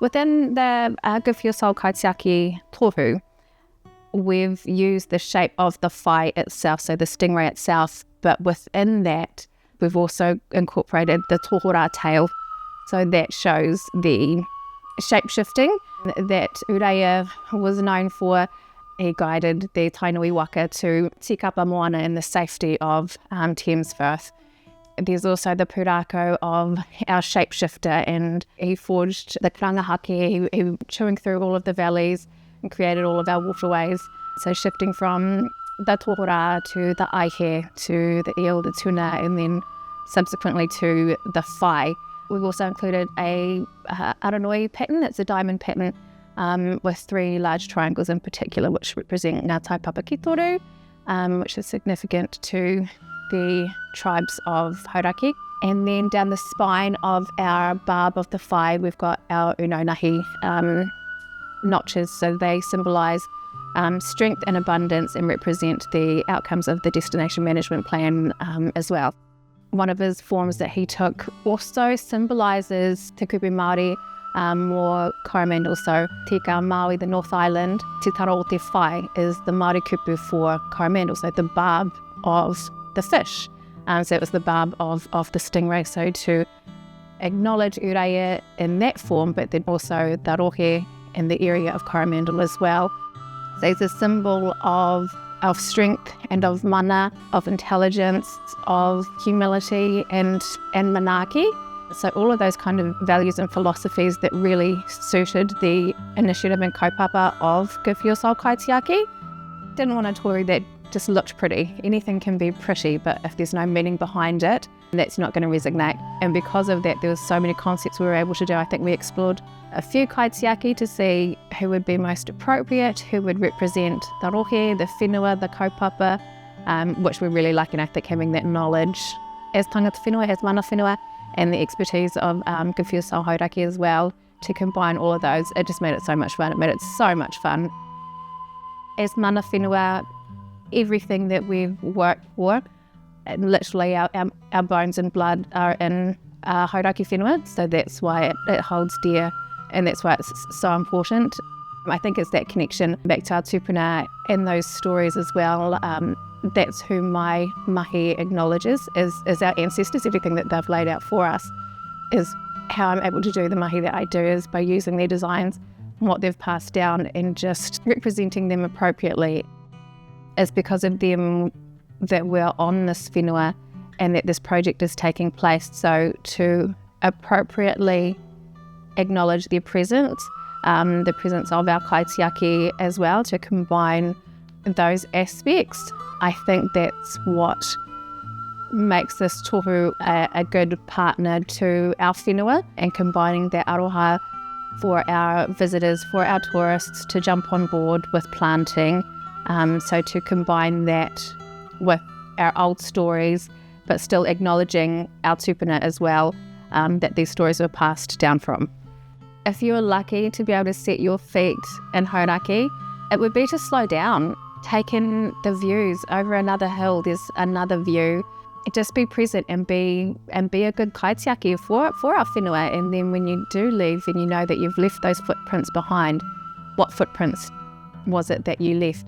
Within the Good For Your Soul Kaitiaki Tohu, we've used the shape of the whai itself, so the stingray itself, but within that, we've also incorporated the tohora tail. So that shows the shape-shifting that Ureia was known for. He guided the Tainui waka to tikapa moana in the safety of Thames Firth. There's also the pūrākau of our shapeshifter, and he forged the rangahake, he chewing through all of the valleys and created all of our waterways. So shifting from the tohora to the aihe, to the eel, the tuna, and then subsequently to the whai. We've also included a aranoi pattern. It's a diamond pattern with 3 large triangles in particular, which represent Ngā Taupapa ki Toru, which is significant to the tribes of Hauraki. And then down the spine of our barb of the whai, we've got our unonahi notches. So they symbolise strength and abundance and represent the outcomes of the destination management plan as well. One of his forms that he took also symbolises Te Kupu Māori or Coromandel. So Tika Maui, the North Island, Te Taro o Te Whai is the Māori kupu for Coromandel, so the barb of the fish. So it was the barb of the stingray. So to acknowledge Ureia in that form, but then also the rohe in the area of Coromandel as well. So it's a symbol of strength and of mana, of intelligence, of humility and manaaki. So all of those kind of values and philosophies that really suited the initiative and kaupapa of Good For Your Soul Kaitiaki. Didn't want a toru that just looked pretty. Anything can be pretty, but if there's no meaning behind it, that's not going to resonate. And because of that, there were so many concepts we were able to do. I think we explored a few kaitiaki to see who would be most appropriate, who would represent the rohe, the whenua, the kaupapa, which we really like, and I think having that knowledge as tangata whenua, as mana whenua, and the expertise of Good For Your Soul Hauraki as well, to combine all of those, it just made it so much fun. It made it so much fun. As mana whenua, everything that we've worked for, and literally our bones and blood are in Hauraki whenua, so that's why it holds dear, and that's why it's so important. I think it's that connection back to our tupuna and those stories as well. That's who my mahi acknowledges as our ancestors. Everything that they've laid out for us is how I'm able to do the mahi that I do, is by using their designs and what they've passed down and just representing them appropriately. It's because of them that we're on this whenua and that this project is taking place. So to appropriately acknowledge their presence, the presence of our kaitiaki as well, to combine those aspects, I think that's what makes this tohu a good partner to our whenua, and combining that aroha for our visitors, for our tourists to jump on board with planting. So to combine that with our old stories, but still acknowledging our tupuna as well, that these stories were passed down from. If you were lucky to be able to set your feet in Hauraki, it would be to slow down, take in the views. Over another hill, there's another view. Just be present and be a good kaitiaki for our whenua. And then when you do leave and you know that you've left those footprints behind, what footprints was it that you left?